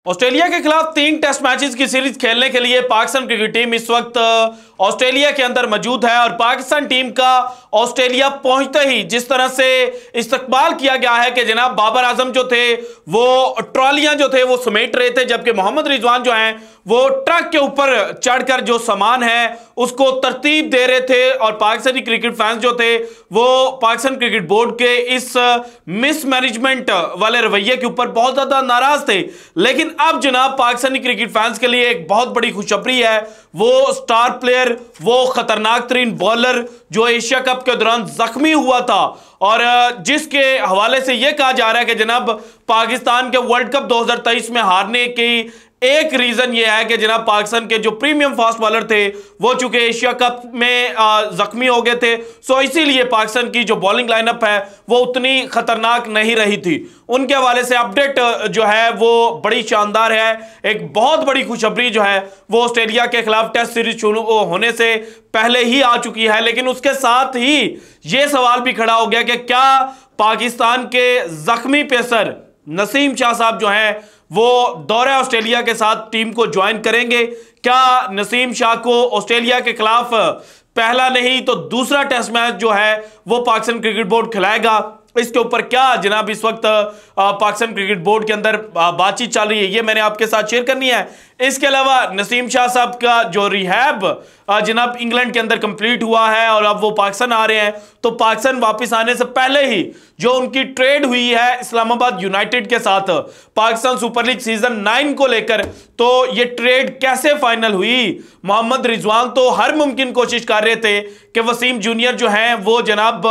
Australia के खिलाफ 3 test matches की सीरीज खेलने के लिए पाकिस्तान क्रिकेट टीम इस वक्त ऑस्ट्रेलिया के अंदर मौजूद है और पाकिस्तान टीम का ऑस्ट्रेलिया पहुंचते ही जिस तरह से इस्तकबाल किया गया है कि जनाब बाबर आजम जो थे वो ट्रॉलियां जो थे वो समेट रहे थे, जबकि मोहम्मद रिजवान जो हैं वो ट्रक के ऊपर चढ़कर जो सामान है उसको तरतीब दे रहे थे। और पाकिस्तानी क्रिकेट फैंस जो थे वो पाकिस्तान क्रिकेट बोर्ड के इस मिसमैनेजमेंट वाले रवैये के ऊपर बहुत ज्यादा नाराज थे। लेकिन अब जनाब पाकिस्तानी क्रिकेट फैंस के लिए एक बहुत बड़ी खुशखबरी है। वो स्टार प्लेयर, वो खतरनाक तरीन बॉलर जो एशिया कप के दौरान जख्मी हुआ था और जिसके हवाले से यह कहा जा रहा है कि जनाब पाकिस्तान के वर्ल्ड कप 2023 में हारने की एक रीजन यह है कि जनाब पाकिस्तान के जो प्रीमियम फास्ट बॉलर थे वो चूंकि एशिया कप में जख्मी हो गए थे, सो इसीलिए पाकिस्तान की जो बॉलिंग लाइनअप है वो उतनी खतरनाक नहीं रही थी। उनके हवाले से अपडेट जो है वो बड़ी शानदार है। एक बहुत बड़ी खुशखबरी जो है वो ऑस्ट्रेलिया के खिलाफ टेस्ट सीरीज शुरू होने से पहले ही आ चुकी है। लेकिन उसके साथ ही यह सवाल भी खड़ा हो गया कि क्या पाकिस्तान के जख्मी पेसर नसीम शाह साहब जो हैं वो दौरे ऑस्ट्रेलिया के साथ टीम को ज्वाइन करेंगे? क्या नसीम शाह को ऑस्ट्रेलिया के खिलाफ पहला नहीं तो दूसरा टेस्ट मैच जो है वो पाकिस्तान क्रिकेट बोर्ड खिलाएगा? इसके ऊपर क्या जनाब इस वक्त पाकिस्तान क्रिकेट बोर्ड के अंदर बातचीत चल रही है, ये मैंने आपके साथ शेयर करनी है। इसके अलावा नसीम शाह साहब का जो रिहैब जनाब इंग्लैंड के अंदर कंप्लीट हुआ है और अब वो पाकिस्तान आ रहे हैं, तो पाकिस्तान वापस आने से पहले ही जो उनकी ट्रेड हुई है इस्लामाबाद यूनाइटेड के साथ पाकिस्तान सुपर लीग सीजन 9 को लेकर, तो ये ट्रेड कैसे फाइनल हुई? मोहम्मद रिजवान तो हर मुमकिन कोशिश कर रहे थे कि वसीम जूनियर जो हैं वो जनाब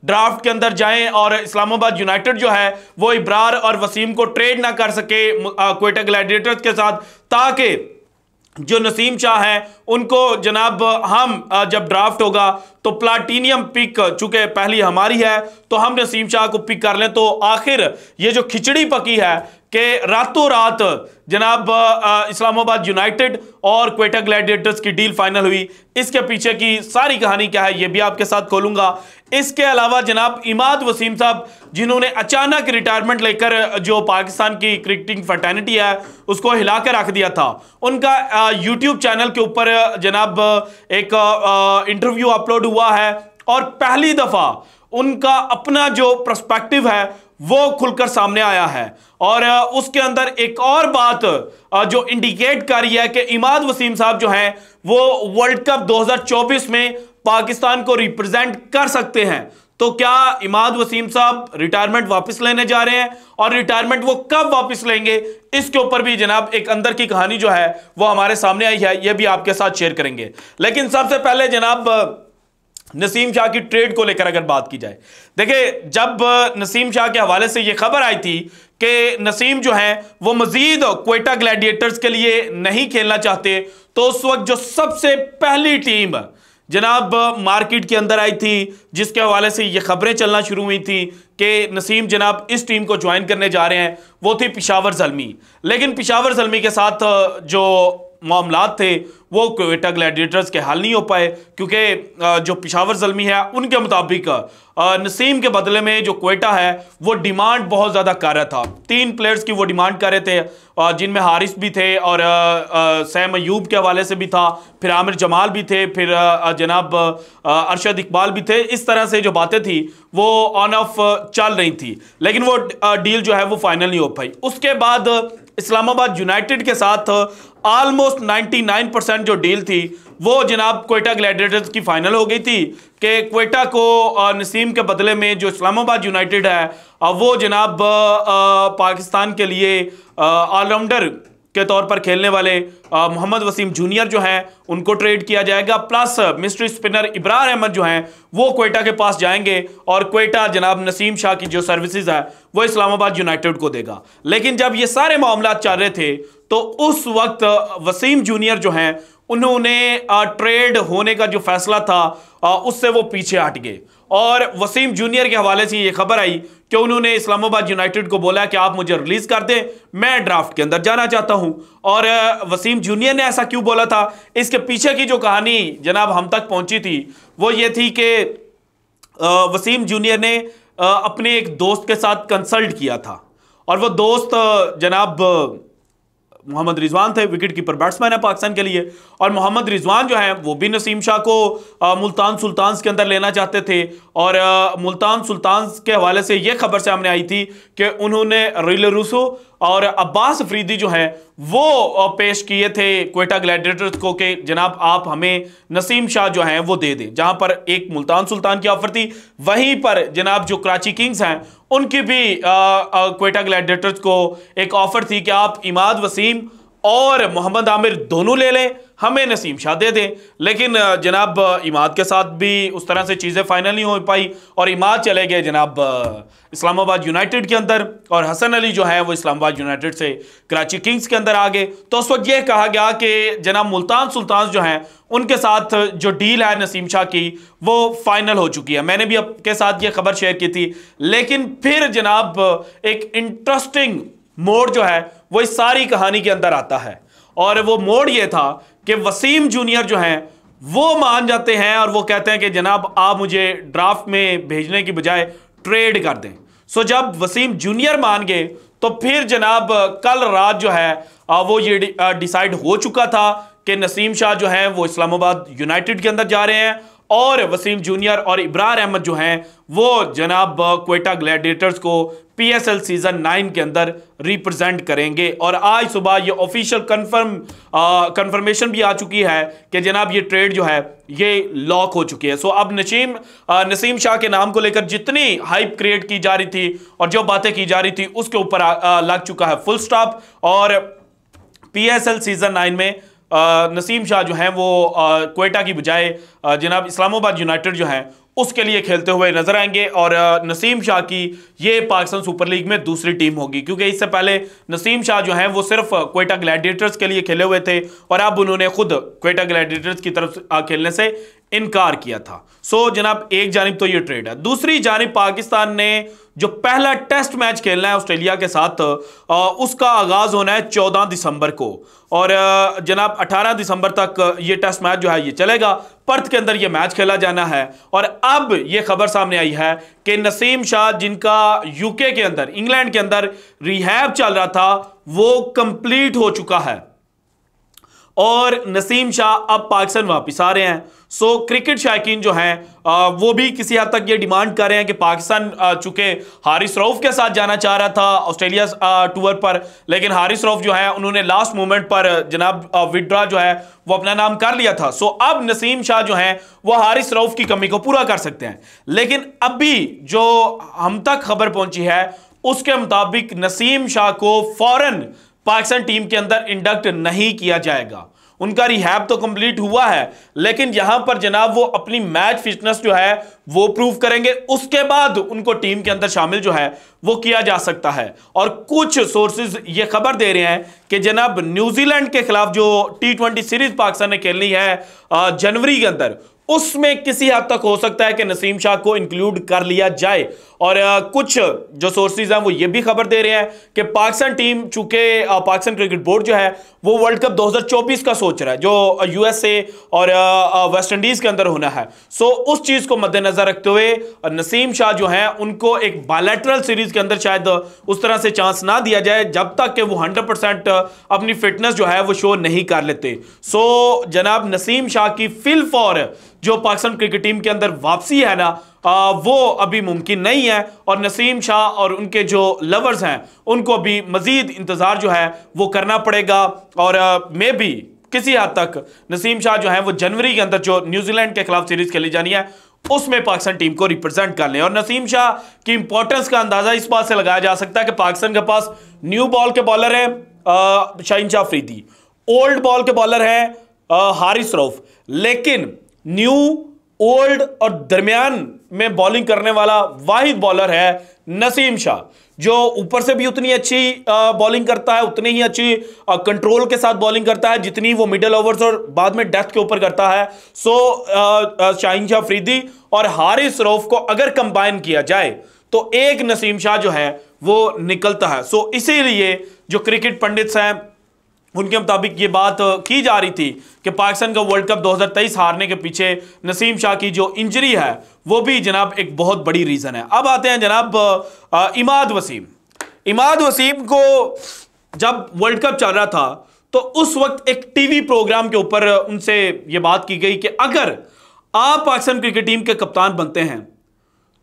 ड्राफ्ट के अंदर जाएं और इस्लामाबाद यूनाइटेड जो है वो इब्रार और वसीम को ट्रेड ना कर सके क्वेटा ग्लैडिएटर्स के साथ, ताकि जो नसीम शाह हैं उनको जनाब हम जब ड्राफ्ट होगा तो प्लाटीनियम पिक चूंकि पहली हमारी है तो हम नसीम शाह को पिक कर लें। तो आखिर ये जो खिचड़ी पकी है कि रातों रात जनाब इस्लामाबाद यूनाइटेड और क्वेटा ग्लैडिएटर्स की डील फाइनल हुई, इसके पीछे की सारी कहानी क्या है ये भी आपके साथ खोलूंगा। इसके अलावा जनाब इमाद वसीम साहब जिन्होंने अचानक रिटायरमेंट लेकर जो पाकिस्तान की क्रिकेटिंग फर्टर्निटी है उसको हिला कर रख दिया था, उनका यूट्यूब चैनल के ऊपर जनाब एक इंटरव्यू अपलोड हुआ है और पहली दफा उनका अपना जो पर्सपेक्टिव है वो खुलकर सामने आया है। और उसके अंदर एक और बात जो इंडिकेट कर रही है कि इमाद वसीम साहब जो हैं वो वर्ल्ड कप 2024 में पाकिस्तान को रिप्रेजेंट कर सकते हैं। तो क्या इमाद वसीम साहब रिटायरमेंट वापस लेने जा रहे हैं और रिटायरमेंट वो कब वापस लेंगे, इसके ऊपर भी जनाब एक अंदर की कहानी जो है वो हमारे सामने आई है, ये भी आपके साथ शेयर करेंगे। लेकिन सबसे पहले जनाब नसीम शाह की ट्रेड को लेकर अगर बात की जाए, देखिए जब नसीम शाह के हवाले से यह खबर आई थी कि नसीम जो है वो मजीद क्वेटा ग्लैडिएटर्स के लिए नहीं खेलना चाहते, तो उस वक्त जो सबसे पहली टीम जनाब मार्केट के अंदर आई थी जिसके हवाले से ये खबरें चलना शुरू हुई थी कि नसीम जनाब इस टीम को ज्वाइन करने जा रहे हैं, वो थी पेशावर ज़ल्मी। लेकिन पेशावर ज़ल्मी के साथ जो मामलात थे वो क्वेटा ग्लैडिएटर्स के हल नहीं हो पाए, क्योंकि जो पेशावर ज़ल्मी है उनके मुताबिक नसीम के बदले में जो क्वेटा है वो डिमांड बहुत ज़्यादा कर रहा था। 3 प्लेयर्स की वो डिमांड कर रहे थे जिनमें हारिस भी थे और सैम अयूब के हवाले से भी था, फिर आमिर जमाल भी थे, फिर जनाब अरशद इकबाल भी थे। इस तरह से जो बातें थी वो ऑन ऑफ चल रही थी, लेकिन वो डील जो है वो फाइनल नहीं हो पाई। उसके बाद इस्लामाबाद यूनाइटेड के साथ ऑलमोस्ट 99% जो डील थी वो जनाब क्वेटा ग्लैडिएटर्स की फाइनल हो गई थी कि क्वेटा को नसीम के बदले में जो इस्लामाबाद यूनाइटेड है वो जनाब पाकिस्तान के लिए ऑलराउंडर के तौर पर खेलने वाले मोहम्मद वसीम जूनियर जो हैं उनको ट्रेड किया जाएगा, plus mystery spinner Ibrar Ahmed जो हैं वो क्वेटा के पास जाएंगे और क्वेटा जनाब नसीम शाह की जो सर्विसेज है वो इस्लामाबाद यूनाइटेड को देगा। लेकिन जब ये सारे मामला चल रहे थे तो उस वक्त वसीम जूनियर जो हैं उन्होंने ट्रेड होने का जो फैसला था उससे वो पीछे हट गए और वसीम जूनियर के हवाले से ये खबर आई कि उन्होंने इस्लामाबाद यूनाइटेड को बोला कि आप मुझे रिलीज कर दें, मैं ड्राफ्ट के अंदर जाना चाहता हूं। और वसीम जूनियर ने ऐसा क्यों बोला था, इसके पीछे की जो कहानी जनाब हम तक पहुंची थी वो ये थी कि वसीम जूनियर ने अपने एक दोस्त के साथ कंसल्ट किया था और वो दोस्त जनाब मोहम्मद रिजवान थे, विकेट कीपर बैट्समैन है पाकिस्तान के लिए। और मोहम्मद रिजवान जो है वो भी नसीम शाह को मुल्तान सुल्तान्स के अंदर लेना चाहते थे। और मुल्तान सुल्तान्स के हवाले से यह खबर सामने आई थी कि उन्होंने रिले रूसो और अब्बास अफरीदी जो है वो पेश किए थे क्वेटा ग्लैडिएटर्स को कि जनाब आप हमें नसीम शाह जो हैं वो दे दें। जहां पर एक मुल्तान सुल्तान की ऑफर थी, वहीं पर जनाब जो कराची किंग्स हैं उनकी भी क्वेटा ग्लैडिएटर्स को एक ऑफर थी कि आप इमाद वसीम और मोहम्मद आमिर दोनों ले लें, हमें नसीम शाह दे दें। लेकिन जनाब इमाद के साथ भी उस तरह से चीज़ें फाइनल नहीं हो पाई और इमाद चले गए जनाब इस्लामाबाद यूनाइटेड के अंदर, और हसन अली जो है वो इस्लामाबाद यूनाइटेड से कराची किंग्स के अंदर आ गए। तो उस वक्त यह कहा गया कि जनाब मुल्तान सुल्तान जो हैं उनके साथ जो डील है नसीम शाह की वो फाइनल हो चुकी है। मैंने भी आपके साथ ये खबर शेयर की थी। लेकिन फिर जनाब एक इंटरेस्टिंग मोड़ जो है वो इस सारी कहानी के अंदर आता है, और वो मोड़ ये था कि वसीम जूनियर जो हैं वो मान जाते हैं और वो कहते हैं कि जनाब आप मुझे ड्राफ्ट में भेजने की बजाय ट्रेड कर दें। सो जब वसीम जूनियर मान गए तो फिर जनाब कल रात जो है वो ये डिसाइड हो चुका था कि नसीम शाह जो हैं वो इस्लामाबाद यूनाइटेड के अंदर जा रहे हैं और वसीम जूनियर और इब्रार अहमद जो हैं वो जनाब क्वेटा ग्लैडिएटर्स को पीएसएल सीजन 9 के अंदर रिप्रेजेंट करेंगे। और आज सुबह ये ऑफिशियल कंफर्मेशन भी आ चुकी है कि जनाब ये ट्रेड जो है ये लॉक हो चुकी है। सो अब नसीम शाह के नाम को लेकर जितनी हाइप क्रिएट की जा रही थी और जो बातें की जा रही थी उसके ऊपर लग चुका है फुल स्टॉप। और पीएसएल सीजन 9 में नसीम शाह जो हैं वो क्वेटा की बजाय जनाब इस्लामाबाद यूनाइटेड जो है उसके लिए खेलते हुए नजर आएंगे। और नसीम शाह की ये पाकिस्तान सुपर लीग में दूसरी टीम होगी, क्योंकि इससे पहले नसीम शाह जो हैं वो सिर्फ क्वेटा ग्लैडिएटर्स के लिए खेले हुए थे और अब उन्होंने खुद क्वेटा ग्लैडिएटर्स की तरफ खेलने से इनकार किया था। सो जनाब एक जानिब तो ये ट्रेड है, दूसरी जानिब पाकिस्तान ने जो पहला टेस्ट मैच खेलना है ऑस्ट्रेलिया के साथ उसका आगाज होना है 14 दिसंबर को, और जनाब 18 दिसंबर तक ये टेस्ट मैच जो है ये चलेगा। पर्थ के अंदर ये मैच खेला जाना है। और अब ये खबर सामने आई है कि नसीम शाह जिनका यूके के अंदर इंग्लैंड के अंदर रिहैब चल रहा था वो कंप्लीट हो चुका है और नसीम शाह अब पाकिस्तान वापस आ रहे हैं। सो क्रिकेट शायकीन जो हैं वो भी किसी हद तक ये डिमांड कर रहे हैं कि पाकिस्तान चूंकि हारिस रऊफ के साथ जाना चाह रहा था ऑस्ट्रेलिया टूर पर, लेकिन हारिस रऊफ जो है उन्होंने लास्ट मोमेंट पर जनाब विड्रा जो है वो अपना नाम कर लिया था। सो अब नसीम शाह जो हैं वो हारिस रऊफ की कमी को पूरा कर सकते हैं। लेकिन अभी जो हम तक खबर पहुंची है उसके मुताबिक नसीम शाह को फौरन पाकिस्तान टीम के अंदर इंडक्ट नहीं किया जाएगा। उनका रिहैब तो कंप्लीट हुआ है, लेकिन यहां पर जनाब वो अपनी मैच फिटनेस जो है वो प्रूव करेंगे, उसके बाद उनको टीम के अंदर शामिल जो है वो किया जा सकता है। और कुछ सोर्सेज ये खबर दे रहे हैं कि जनाब न्यूजीलैंड के खिलाफ जो T20 सीरीज पाकिस्तान ने खेलनी है जनवरी के अंदर, उसमें किसी हद तक हो सकता है कि नसीम शाह को इंक्लूड कर लिया जाए। और कुछ जो सोर्सेज हैं वो ये भी खबर दे रहे हैं कि पाकिस्तान टीम चूंकि पाकिस्तान क्रिकेट बोर्ड जो है वो वर्ल्ड कप 2024 का सोच रहा है जो यूएसए और वेस्ट इंडीज के अंदर होना है। सो उस चीज को मद्देनजर रखते हुए नसीम शाह जो हैं उनको एक बायलैटरल सीरीज के अंदर शायद उस तरह से चांस ना दिया जाए जब तक कि वो 100% अपनी फिटनेस जो है वो शो नहीं कर लेते। सो जनाब नसीम शाह की फिल फॉर जो पाकिस्तान क्रिकेट टीम के अंदर वापसी है ना वो अभी मुमकिन नहीं है, और नसीम शाह और उनके जो लवर्स हैं उनको भी मजीद इंतजार जो है वो करना पड़ेगा। और मे भी किसी हद तक नसीम शाह जो है वो जनवरी के अंदर जो न्यूजीलैंड के खिलाफ सीरीज खेली जानी है उसमें पाकिस्तान टीम को रिप्रेजेंट कर लें। और नसीम शाह की इंपॉर्टेंस का अंदाजा इस बात से लगाया जा सकता है कि पाकिस्तान के पास न्यू बॉल के बॉलर हैं शाहीन शाह अफरीदी, ओल्ड बॉल के बॉलर हैं हारिस रऊफ, लेकिन न्यू ओल्ड और दरमियान में बॉलिंग करने वाला वाहिद बॉलर है नसीम शाह, जो ऊपर से भी उतनी अच्छी बॉलिंग करता है, उतनी ही अच्छी कंट्रोल के साथ बॉलिंग करता है जितनी वो मिडल ओवर्स और बाद में डेथ के ऊपर करता है। सो शाहीन शाह अफरीदी और हारिस रऊफ को अगर कंबाइन किया जाए तो एक नसीम शाह जो है वो निकलता है। सो इसीलिए जो क्रिकेट पंडित्स हैं उनके मुताबिक ये बात की जा रही थी कि पाकिस्तान का वर्ल्ड कप 2023 हारने के पीछे नसीम शाह की जो इंजरी है वो भी जनाब एक बहुत बड़ी रीजन है। अब आते हैं जनाब इमाद वसीम को जब वर्ल्ड कप चल रहा था तो उस वक्त एक टीवी प्रोग्राम के ऊपर उनसे यह बात की गई कि अगर आप पाकिस्तान क्रिकेट टीम के कप्तान बनते हैं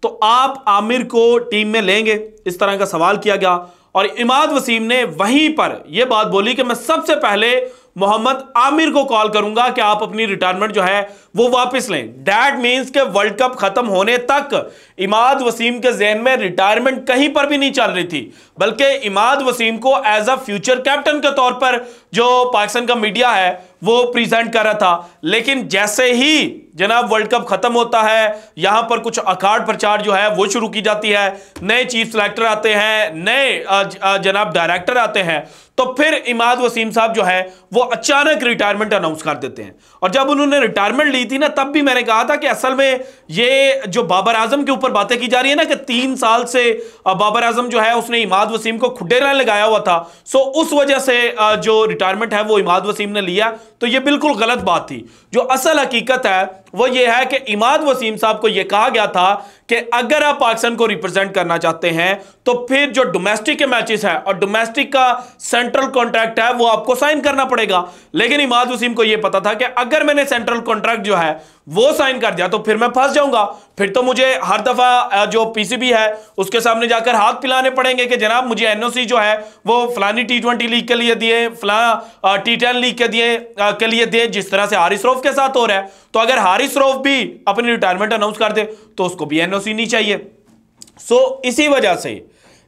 तो आप आमिर को टीम में लेंगे, इस तरह का सवाल किया गया। और इमाद वसीम ने वहीं पर यह बात बोली कि मैं सबसे पहले मोहम्मद आमिर को कॉल करूंगा कि आप अपनी रिटायरमेंट जो है वो वापस लें। दैट मींस कि वर्ल्ड कप खत्म होने तक इमाद वसीम के जहन में रिटायरमेंट कहीं पर भी नहीं चल रही थी, बल्कि इमाद वसीम को एज अ फ्यूचर कैप्टन के तौर पर जो पाकिस्तान का मीडिया है वो प्रेजेंट कर रहा था। लेकिन जैसे ही जनाब वर्ल्ड कप खत्म होता है, यहां पर कुछ अखाड़ प्रचार जो है वो शुरू की जाती है, नए चीफ सेलेक्टर आते हैं, नए जनाब डायरेक्टर आते हैं, तो फिर इमाद वसीम साहब जो है वो अचानक रिटायरमेंट अनाउंस कर देते हैं। और जब उन्होंने रिटायरमेंट ली थी ना, तब भी मैंने कहा था कि असल में ये जो बाबर आजम के ऊपर बातें की जा रही है ना कि 3 साल से बाबर आजम जो है उसने इमाद वसीम को खुड्डे ना लगाया हुआ था, सो उस वजह से जो रिटायरमेंट है वो इमाद वसीम ने लिया, तो ये बिल्कुल गलत बात थी। जो असल हकीकत है वो ये है कि इमाद वसीम साहब को यह कहा गया था कि अगर आप पाकिस्तान को रिप्रेजेंट करना चाहते हैं तो फिर जो डोमेस्टिक के मैचेस है और डोमेस्टिक का सेंट्रल कॉन्ट्रैक्ट है वो आपको साइन करना पड़ेगा। लेकिन इमाद वसीम को यह पता था कि अगर मैंने सेंट्रल कॉन्ट्रैक्ट जो है वो साइन कर दिया तो फिर मैं फंस जाऊंगा, फिर तो मुझे हर दफा जो पीसीबी है उसके सामने जाकर हाथ पिलाने पड़ेंगे कि जनाब मुझे एनओसी जो है वो फलानी T20 लीग के लिए दिए, फलाना T10 लीग के लिए दिए, जिस तरह से हारिस रऊफ के साथ हो रहा है। तो अगर हारिस रऊफ भी अपनी रिटायरमेंट अनाउंस कर दे तो उसको भी एनओसी नहीं चाहिए। सो इसी वजह से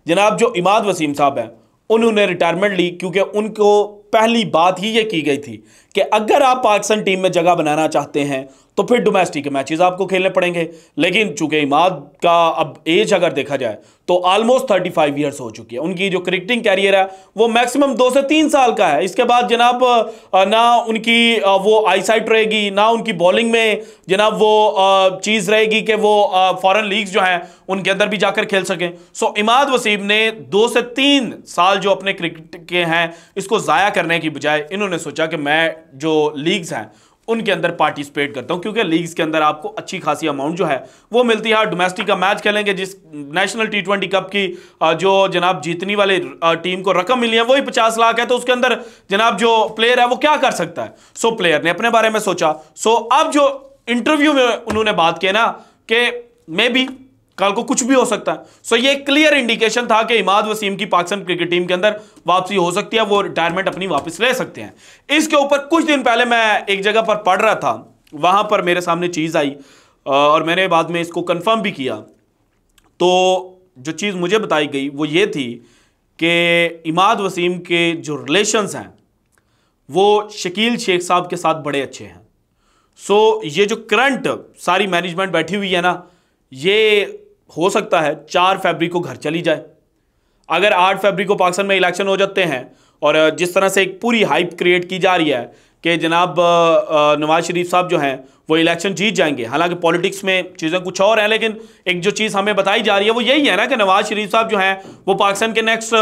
जनाब जो इमाद वसीम साहब है उन्होंने रिटायरमेंट ली, क्योंकि उनको पहली बात ही ये की गई थी कि अगर आप पाकिस्तान टीम में जगह बनाना चाहते हैं तो फिर डोमेस्टिक मैचेस आपको खेलने पड़ेंगे। लेकिन चूंकि इमाद का अब एज अगर देखा जाए तो ऑलमोस्ट 35 ईयर्स हो चुकी है, उनकी जो क्रिकेटिंग कैरियर है वो मैक्सिमम 2 से 3 साल का है। इसके बाद जनाब ना उनकी वो आईसाइट रहेगी, ना उनकी बॉलिंग में जनाब वो चीज़ रहेगी कि वो फॉरेन लीग्स जो हैं उनके अंदर भी जाकर खेल सकें। सो इमाद वसीम ने 2 से 3 साल जो अपने क्रिकेट के हैं इसको ज़ाया करने की बजाय इन्होंने सोचा कि मैं जो लीग्स हैं उनके अंदर पार्टिसिपेट करता हूं, क्योंकि लीग्स के अंदर आपको अच्छी खासी अमाउंट जो है वो मिलती है। डोमेस्टिक का मैच खेलेंगे, जिस नेशनल T20 कप की जो जनाब जीतने वाले टीम को रकम मिली है वही 50 लाख है, तो उसके अंदर जनाब जो प्लेयर है वो क्या कर सकता है। सो प्लेयर ने अपने बारे में सोचा। सो अब जो इंटरव्यू में उन्होंने बात की ना कि मे बी कल को कुछ भी हो सकता है, सो ये क्लियर इंडिकेशन था कि इमाद वसीम की पाकिस्तान क्रिकेट टीम के अंदर वापसी हो सकती है, वो रिटायरमेंट अपनी वापस ले सकते हैं। इसके ऊपर कुछ दिन पहले मैं एक जगह पर पढ़ रहा था, वहां पर मेरे सामने चीज़ आई और मैंने बाद में इसको कंफर्म भी किया। तो जो चीज़ मुझे बताई गई वो ये थी कि इमाद वसीम के जो रिलेशंस हैं वो शकील शेख साहब के साथ बड़े अच्छे हैं। सो ये जो करंट सारी मैनेजमेंट बैठी हुई है ना, ये हो सकता है 4 फरवरी को घर चली जाए। अगर 8 फरवरी को पाकिस्तान में इलेक्शन हो जाते हैं और जिस तरह से एक पूरी हाइप क्रिएट की जा रही है कि जनाब नवाज शरीफ साहब जो हैं वो इलेक्शन जीत जाएंगे, हालांकि पॉलिटिक्स में चीज़ें कुछ और हैं, लेकिन एक जो चीज़ हमें बताई जा रही है वो यही है ना कि नवाज शरीफ साहब जो हैं वो पाकिस्तान के नेक्स्ट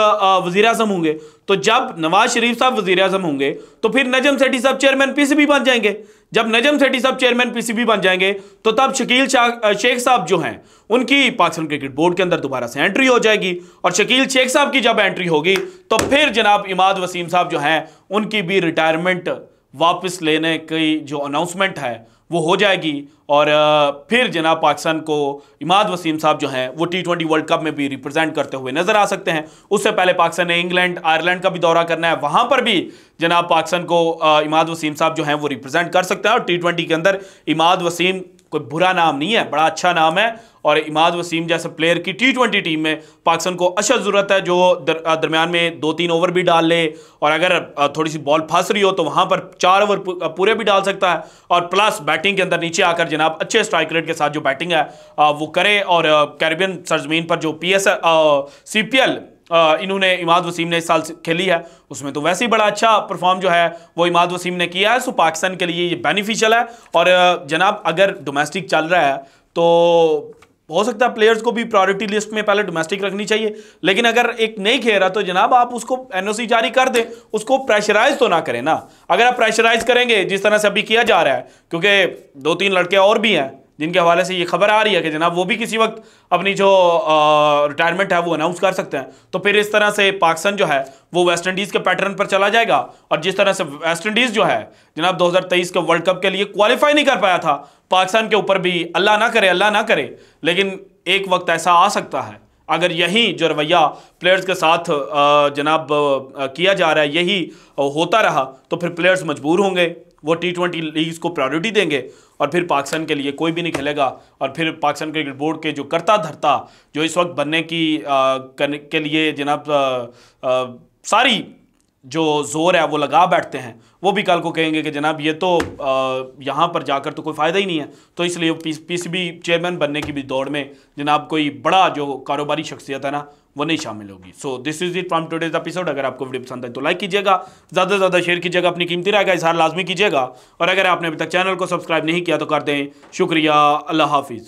वज़ीर आज़म होंगे। तो जब नवाज शरीफ साहब वज़ीर आज़म होंगे तो फिर नजम सेठी साहब चेयरमैन पीसीबी बन जाएंगे। जब नजम सेठी साहब चेयरमैन पीसीबी बन जाएंगे तो तब शकील शेख साहब जो हैं उनकी पाकिस्तान क्रिकेट बोर्ड के अंदर दोबारा से एंट्री हो जाएगी, और शकील शेख साहब की जब एंट्री होगी तो फिर जनाब इमाद वसीम साहब जो हैं उनकी भी रिटायरमेंट वापस लेने की जो अनाउंसमेंट है वो हो जाएगी। और फिर जनाब पाकिस्तान को इमाद वसीम साहब जो हैं वो T20 वर्ल्ड कप में भी रिप्रेजेंट करते हुए नजर आ सकते हैं। उससे पहले पाकिस्तान ने इंग्लैंड, आयरलैंड का भी दौरा करना है, वहां पर भी जनाब पाकिस्तान को इमाद वसीम साहब जो हैं वो रिप्रेजेंट कर सकते हैं। और T20 के अंदर इमाद वसीम कोई बुरा नाम नहीं है, बड़ा अच्छा नाम है। और इमाद वसीम जैसे प्लेयर की T20 टीम में पाकिस्तान को अशद ज़रूरत है, जो दरमियान में 2-3 ओवर भी डाल ले, और अगर थोड़ी सी बॉल फंस रही हो तो वहाँ पर 4 ओवर पूरे भी डाल सकता है। और प्लस बैटिंग के अंदर नीचे आकर जनाब अच्छे स्ट्राइक रेट के साथ जो बैटिंग है वो करे। और कैरिबियन सरजमीन पर जो CPL इन्होंने इमाद वसीम ने इस साल खेली है उसमें तो वैसे ही बड़ा अच्छा परफॉर्म जो है वो इमाद वसीम ने किया है। सो पाकिस्तान के लिए ये बेनिफिशियल है। और जनाब अगर डोमेस्टिक चल रहा है तो हो सकता है प्लेयर्स को भी प्रायोरिटी लिस्ट में पहले डोमेस्टिक रखनी चाहिए, लेकिन अगर एक नहीं खेल रहा तो जनाब आप उसको एनओसी जारी कर दें, उसको प्रेशराइज तो ना करें ना। अगर आप प्रेशराइज करेंगे जिस तरह से अभी किया जा रहा है, क्योंकि 2-3 लड़के और भी हैं जिनके हवाले से ये खबर आ रही है कि जनाब वो भी किसी वक्त अपनी जो रिटायरमेंट है वो अनाउंस कर सकते हैं। तो फिर इस तरह से पाकिस्तान जो है वो वेस्ट इंडीज़ के पैटर्न पर चला जाएगा। और जिस तरह से वेस्ट इंडीज़ जो है जनाब 2023 के वर्ल्ड कप के लिए क्वालिफाई नहीं कर पाया था, पाकिस्तान के ऊपर भी अल्लाह ना करे, लेकिन एक वक्त ऐसा आ सकता है अगर यही जो रवैया प्लेयर्स के साथ जनाब किया जा रहा है यही होता रहा, तो फिर प्लेयर्स मजबूर होंगे, वो T20 लीग्स को प्रायोरिटी देंगे और फिर पाकिस्तान के लिए कोई भी नहीं खेलेगा। और फिर पाकिस्तान क्रिकेट बोर्ड के जो करता धरता जो इस वक्त बनने की करने के लिए जनाब सारी जो जोर है वो लगा बैठते हैं, वो भी कल को कहेंगे कि जनाब ये तो यहाँ पर जाकर तो कोई फ़ायदा ही नहीं है। तो इसलिए PCB चेयरमैन बनने की भी दौड़ में जनाब कोई बड़ा जो कारोबारी शख्सियत है ना वो नहीं शामिल होगी। So this is it from today's episode. अगर आपको वीडियो पसंद आए तो लाइक कीजिएगा, ज़्यादा से ज़्यादा शेयर कीजिएगा, अपनी कीमती राय का इजहार लाजमी कीजिएगा। और अगर आपने अभी तक चैनल को सब्सक्राइब नहीं किया तो कर दें। शुक्रिया, अल्लाह हाफिज़।